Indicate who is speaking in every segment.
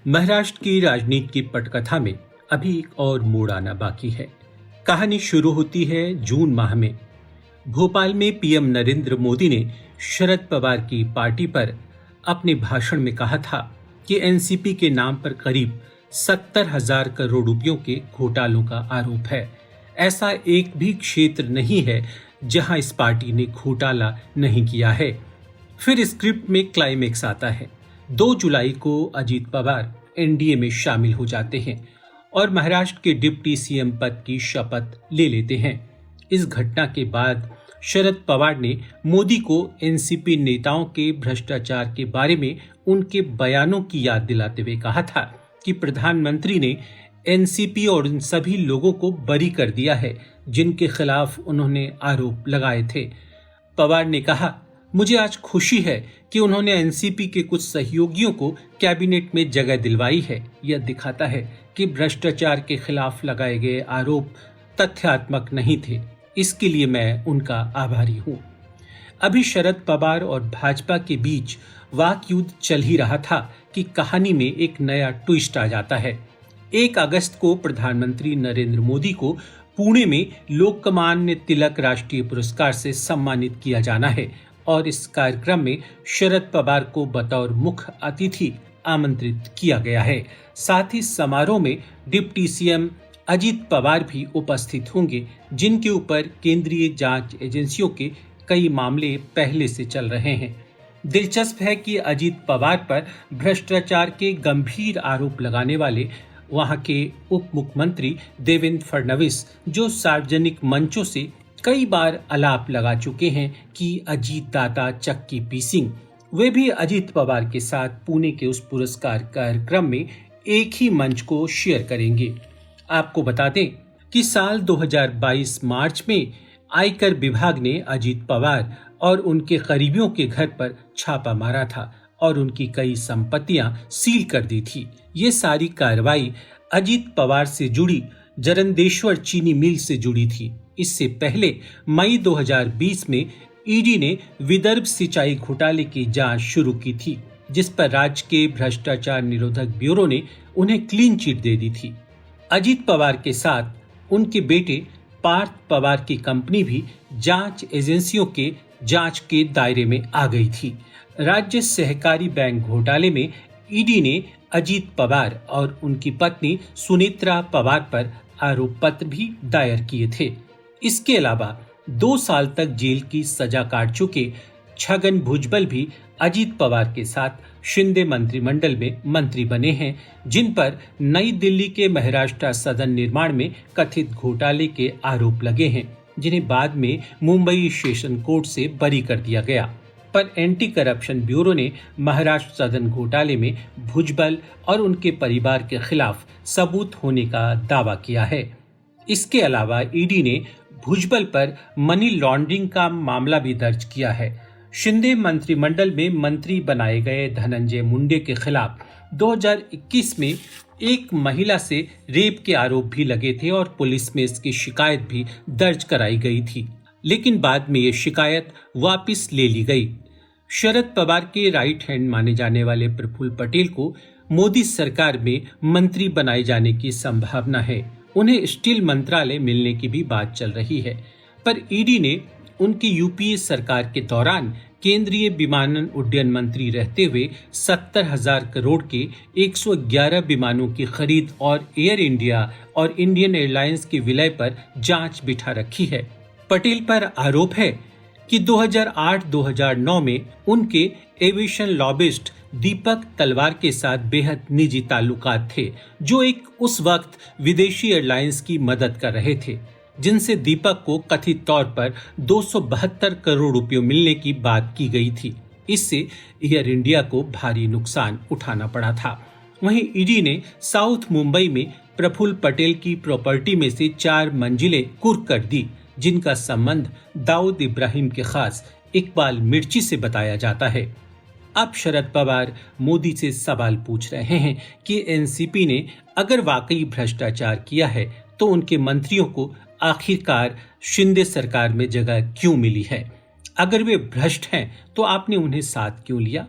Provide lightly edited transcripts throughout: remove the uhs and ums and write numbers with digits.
Speaker 1: महाराष्ट्र की राजनीति की पटकथा में अभी एक और मोड़ आना बाकी है। कहानी शुरू होती है जून माह में। भोपाल में पीएम नरेंद्र मोदी ने शरद पवार की पार्टी पर अपने भाषण में कहा था कि एनसीपी के नाम पर करीब 70,000 करोड़ रुपयों के घोटालों का आरोप है। ऐसा एक भी क्षेत्र नहीं है जहां इस पार्टी ने घोटाला नहीं किया है। फिर स्क्रिप्ट में क्लाइमेक्स आता है। 2 जुलाई को अजीत पवार एनडीए में शामिल हो जाते हैं और महाराष्ट्र के डिप्टी सीएम पद की शपथ ले लेते हैं। इस घटना के बाद शरद पवार ने मोदी को एनसीपी नेताओं के भ्रष्टाचार के बारे में उनके बयानों की याद दिलाते हुए कहा था कि प्रधानमंत्री ने एनसीपी और उन सभी लोगों को बरी कर दिया है जिनके खिलाफ उन्होंने आरोप लगाए थे। पवार ने कहा, मुझे आज खुशी है कि उन्होंने एनसीपी के कुछ सहयोगियों को कैबिनेट में जगह दिलवाई है। यह दिखाता है कि भ्रष्टाचार के खिलाफ लगाए गए आरोप तथ्यात्मक नहीं थे। इसके लिए मैं उनका आभारी हूं। अभी शरद पवार और भाजपा के बीच वाक युद्ध चल ही रहा था कि कहानी में एक नया ट्विस्ट आ जाता है। 1 अगस्त को प्रधानमंत्री नरेंद्र मोदी को पुणे में लोकमान्य तिलक राष्ट्रीय पुरस्कार से सम्मानित किया जाना है और इस कार्यक्रम में शरद पवार को बतौर मुख्य अतिथि आमंत्रित किया गया है। साथ ही समारोह में डिप्टी सीएम अजीत पवार भी उपस्थित होंगे, जिनके ऊपर केंद्रीय जांच एजेंसियों के कई मामले पहले से चल रहे हैं। दिलचस्प है कि अजीत पवार पर भ्रष्टाचार के गंभीर आरोप लगाने वाले वहां के उप मुख्यमंत्री देवेंद्र फडणवीस, जो सार्वजनिक मंचों से कई बार आलाप लगा चुके हैं कि अजीत दाता चक्की पीसिंग, वे भी अजीत पवार के साथ पुणे के उस पुरस्कार कार्यक्रम में एक ही मंच को शेयर करेंगे। आपको बता दें कि साल 2022 मार्च में आयकर विभाग ने अजीत पवार और उनके करीबियों के घर पर छापा मारा था और उनकी कई संपत्तियां सील कर दी थी। ये सारी कार्रवाई अजीत पवार से जुड़ी जरंदेश्वर चीनी मिल से जुड़ी थी। इससे पहले मई 2020 में ईडी ने विदर्भ सिंचाई घोटाले की जांच शुरू की थी, जिस पर राज्य के भ्रष्टाचार निरोधक ब्यूरो ने उन्हें क्लीन चिट दे दी थी। अजीत पवार के साथ उनके बेटे पार्थ पवार की कंपनी भी जांच एजेंसियों के जांच के दायरे में आ गई थी। राज्य सहकारी बैंक घोटाले में ईडी ने अजीत पवार और उनकी पत्नी सुनेत्रा पवार पर आरोप पत्र भी दायर किए थे। इसके अलावा 2 साल तक जेल की सजा काट चुके छगन भुजबल भी अजीत पवार के साथ शिंदे मंत्रिमंडल में मंत्री बने हैं, जिन पर नई दिल्ली के महाराष्ट्र सदन निर्माण में कथित घोटाले के आरोप लगे हैं, जिन्हें बाद में मुंबई सेशन कोर्ट से बरी कर दिया गया। पर एंटी करप्शन ब्यूरो ने महाराष्ट्र सदन घोटाले में भुजबल और उनके परिवार के खिलाफ सबूत होने का दावा किया है। इसके अलावा ईडी ने भुजबल पर मनी लॉन्ड्रिंग का मामला भी दर्ज किया है। शिंदे मंत्रिमंडल में मंत्री बनाए गए धनंजय मुंडे के खिलाफ 2021 में एक महिला से रेप के आरोप भी लगे थे और पुलिस में इसकी शिकायत भी दर्ज कराई गई थी, लेकिन बाद में ये शिकायत वापस ले ली गई। शरद पवार के राइट हैंड माने जाने वाले प्रफुल्ल पटेल को मोदी सरकार में मंत्री बनाए जाने की संभावना है। उन्हें स्टील मंत्रालय मिलने की भी बात चल रही है, पर ईडी ने उनकी यूपीए सरकार के दौरान केंद्रीय विमानन उड्डयन मंत्री रहते हुए 70,000 करोड़ के 111 विमानों की खरीद और एयर इंडिया और इंडियन एयरलाइंस के विलय पर जांच बिठा रखी है। पटेल पर आरोप है कि 2008-2009 में उनके एविएशन लॉबिस्ट दीपक तलवार के साथ बेहद निजी ताल्लुकात थे, जो एक उस वक्त विदेशी एयरलाइंस की मदद कर रहे थे, जिनसे दीपक को कथित तौर पर 272 करोड़ रुपए मिलने की बात की गई थी। इससे एयर इंडिया को भारी नुकसान उठाना पड़ा था। वहीं ईडी ने साउथ मुंबई में प्रफुल्ल पटेल की प्रॉपर्टी में से 4 मंजिलें कुर्क कर दी, जिनका संबंध दाऊद इब्राहिम के खास इकबाल मिर्ची से बताया जाता है। अब शरद पवार मोदी से सवाल पूछ रहे हैं कि एनसीपी ने अगर वाकई भ्रष्टाचार किया है तो उनके मंत्रियों को आखिरकार शिंदे सरकार में जगह क्यों मिली है? अगर वे भ्रष्ट हैं तो आपने उन्हें साथ क्यों लिया?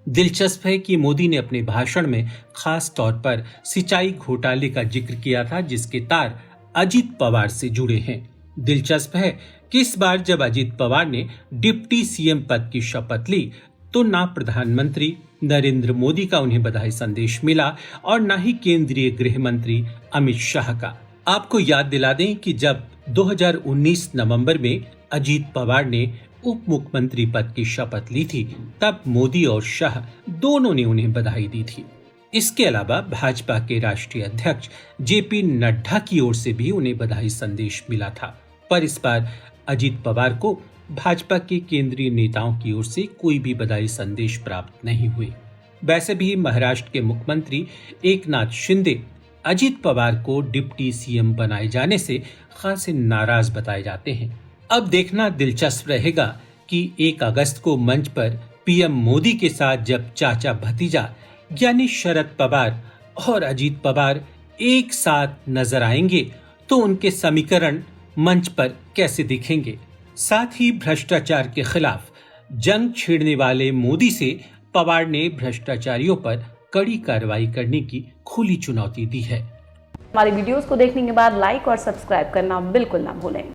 Speaker 1: दिलचस्प है कि मोदी ने अपने भाषण में खास तौर पर सिंचाई घोटाले का जिक्र किया था, जिसके तार अजित पवार से जुड़े हैं। दिलचस्प है कि इस बार जब अजित पवार ने डिप्टी सीएम पद की शपथ ली तो ना प्रधानमंत्री नरेंद्र मोदी का उन्हें बधाई संदेश मिला और न ही केंद्रीय गृह मंत्री अमित शाह का। आपको याद दिला दें कि जब 2019 नवंबर में अजित पवार ने उप मुख्यमंत्री पद की शपथ ली थी, तब मोदी और शाह दोनों ने उन्हें बधाई दी थी। इसके अलावा भाजपा के राष्ट्रीय अध्यक्ष जेपी नड्डा की ओर से भी उन्हें बधाई संदेश मिला था, पर इस बार अजित पवार को भाजपा के केंद्रीय नेताओं की ओर से कोई भी बधाई संदेश प्राप्त नहीं हुए। वैसे भी महाराष्ट्र के मुख्यमंत्री एकनाथ शिंदे अजित पवार को डिप्टी सीएम बनाए जाने से खासे नाराज बताए जाते हैं। अब देखना दिलचस्प रहेगा कि 1 अगस्त को मंच पर पीएम मोदी के साथ जब चाचा भतीजा यानी शरद पवार और अजित पवार एक साथ नजर आएंगे तो उनके समीकरण मंच पर कैसे दिखेंगे। साथ ही भ्रष्टाचार के खिलाफ जंग छेड़ने वाले मोदी से पवार ने भ्रष्टाचारियों पर कड़ी कार्रवाई करने की खुली चुनौती दी है।
Speaker 2: हमारी वीडियोस को देखने के बाद लाइक और सब्सक्राइब करना बिल्कुल ना भूलें।